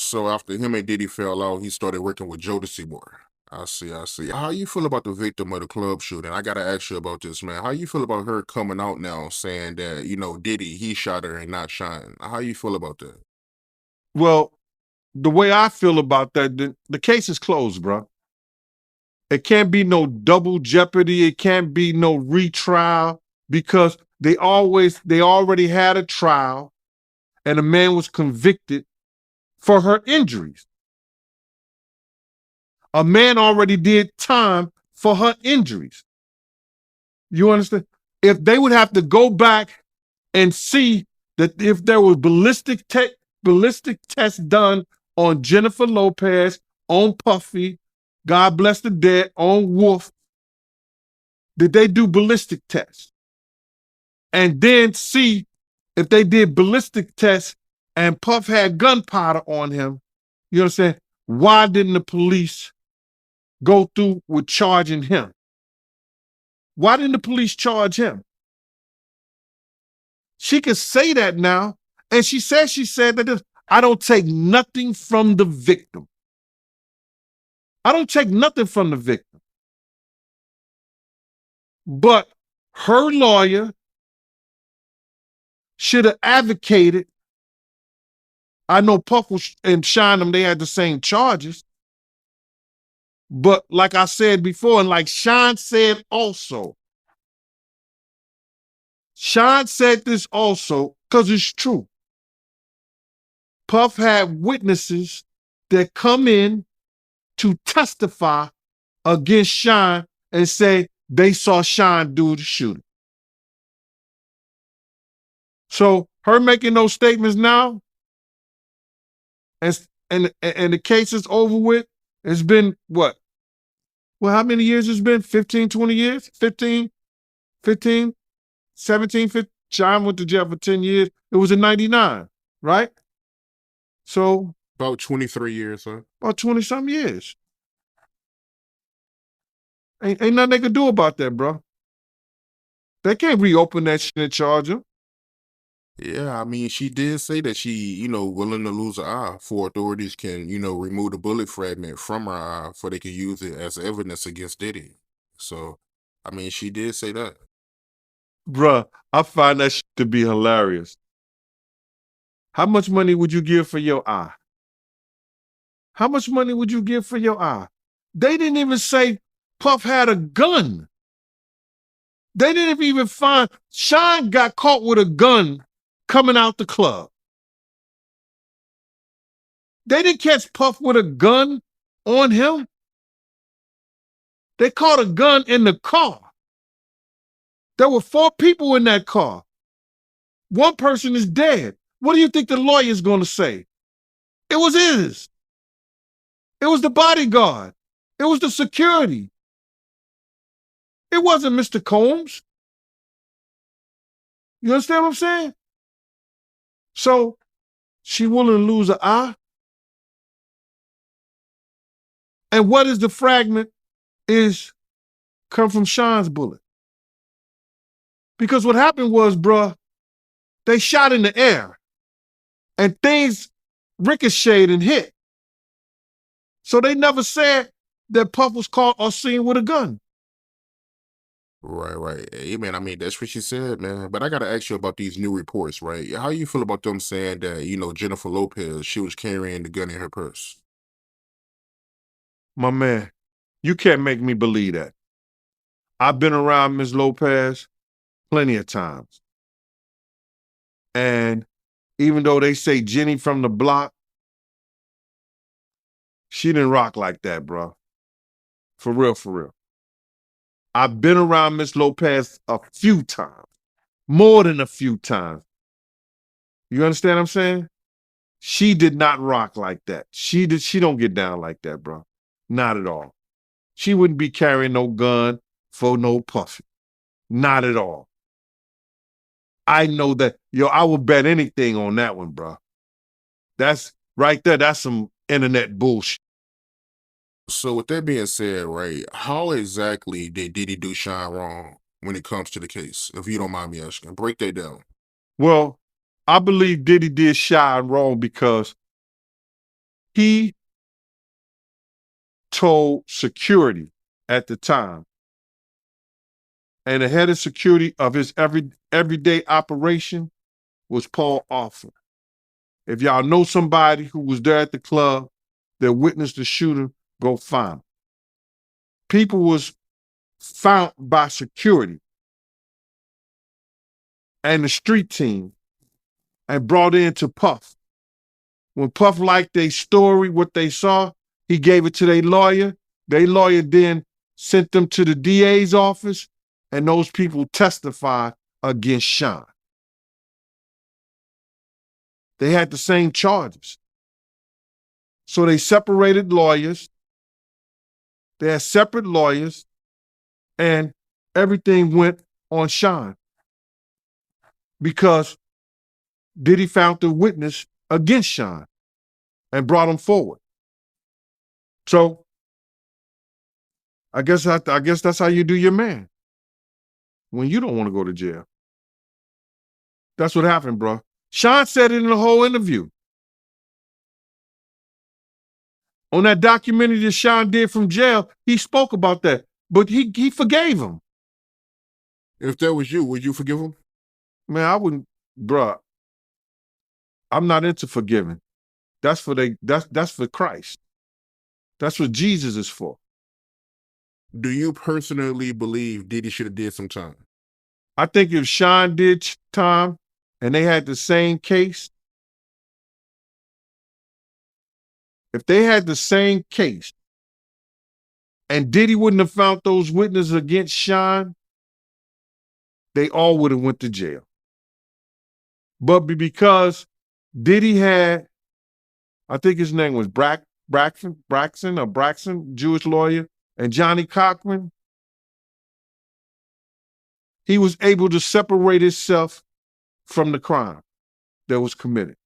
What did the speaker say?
So after him and Diddy fell out, he started working with Jodeci more. I see, I see. How you feel about the victim of the club shooting? I gotta ask you about this, man. How you feel about her coming out now saying that, Diddy, he shot her and not Shine? How you feel about that? Well, the way I feel about that, the case is closed, bro. It can't be no double jeopardy. It can't be no retrial because they already had a trial and a man was convicted for her injuries. A man already did time for her injuries. You understand? If they would have to go back and see that if there was ballistic tests done on Jennifer Lopez, on Puffy, God bless the dead, on Wolf, did they do ballistic tests? And then see if they did ballistic tests and Puff had gunpowder on him, you understand? Why didn't the police go through with charging him? Why didn't the police charge him? She could say that now. And she said that I don't take nothing from the victim. I don't take nothing from the victim. But her lawyer should have advocated. I know Puff and Shine, they had the same charges. But like I said before, and like Shine said also, Shine said this also because it's true. Puff had witnesses that come in to testify against Shine and say they saw Shine do the shooting. So her making those statements now, and the case is over with. It's been what? Well, how many years it's been? 15, 20 years? 15, 17, 15. Shine went to jail for 10 years. It was in 99, right? So About 23 years, huh? about 20 some years. Ain't nothing they could do about that, bro. They can't reopen that shit and charge him. Yeah, I mean, she did say that she, willing to lose an eye for authorities can, remove the bullet fragment from her eye for they can use it as evidence against Diddy. So, I mean, she did say that. Bruh, I find that shit to be hilarious. How much money would you give for your eye? How much money would you give for your eye? They didn't even say Puff had a gun. They didn't even find Shine got caught with a gun coming out the club. They didn't catch Puff with a gun on him. They caught a gun in the car. There were 4 people in that car. One person is dead. What do you think the lawyer is going to say? It was his. It was the bodyguard. It was the security. It wasn't Mr. Combs. You understand what I'm saying? So she willing to lose an eye. And what is the fragment is come from Shine's bullet. Because what happened was, bruh, they shot in the air and things ricocheted and hit. So they never said that Puff was caught or seen with a gun. Right, right. Hey, man, I mean, that's what she said, man. But I got to ask you about these new reports, right? How you feel about them saying that, Jennifer Lopez, she was carrying the gun in her purse? My man, you can't make me believe that. I've been around Ms. Lopez plenty of times. And even though they say Jenny from the block, she didn't rock like that, bro. For real, for real. I've been around Ms. Lopez a few times, more than a few times. You understand what I'm saying? She did not rock like that. She don't get down like that, bro. Not at all. She wouldn't be carrying no gun for no Puffy. Not at all. I know that, I would bet anything on that one, bro. That's right there. That's some internet bullshit. So with that being said, right, how exactly did Diddy do Shine wrong when it comes to the case? If you don't mind me asking, break that down. Well, I believe Diddy did Shine wrong because He told security at the time, and the head of security of his everyday operation was Paul Offer. If y'all know somebody who was there at the club that witnessed the shooting, go find them. People was found by security and the street team and brought in to Puff. When Puff liked their story, what they saw, he gave it to their lawyer. Their lawyer then sent them to the DA's office, and those people testified against Sean. They had the same charges. So they separated lawyers. They had separate lawyers, and everything went on Sean because Diddy found the witness against Sean and brought him forward. So I guess that's how you do your man when you don't want to go to jail. That's what happened, bro. Sean said it in the whole interview. On that documentary that Sean did from jail, he spoke about that, but he forgave him. If that was you, would you forgive him? Man, I wouldn't, bro. I'm not into forgiving. That's for Christ. That's what Jesus is for. Do you personally believe Diddy should have did some time? I think if Sean did time and they had the same case, if they had the same case and Diddy wouldn't have found those witnesses against Sean, they all would have went to jail. But because Diddy had, I think his name was Braxton, Jewish lawyer, and Johnny Cochran, he was able to separate himself from the crime that was committed.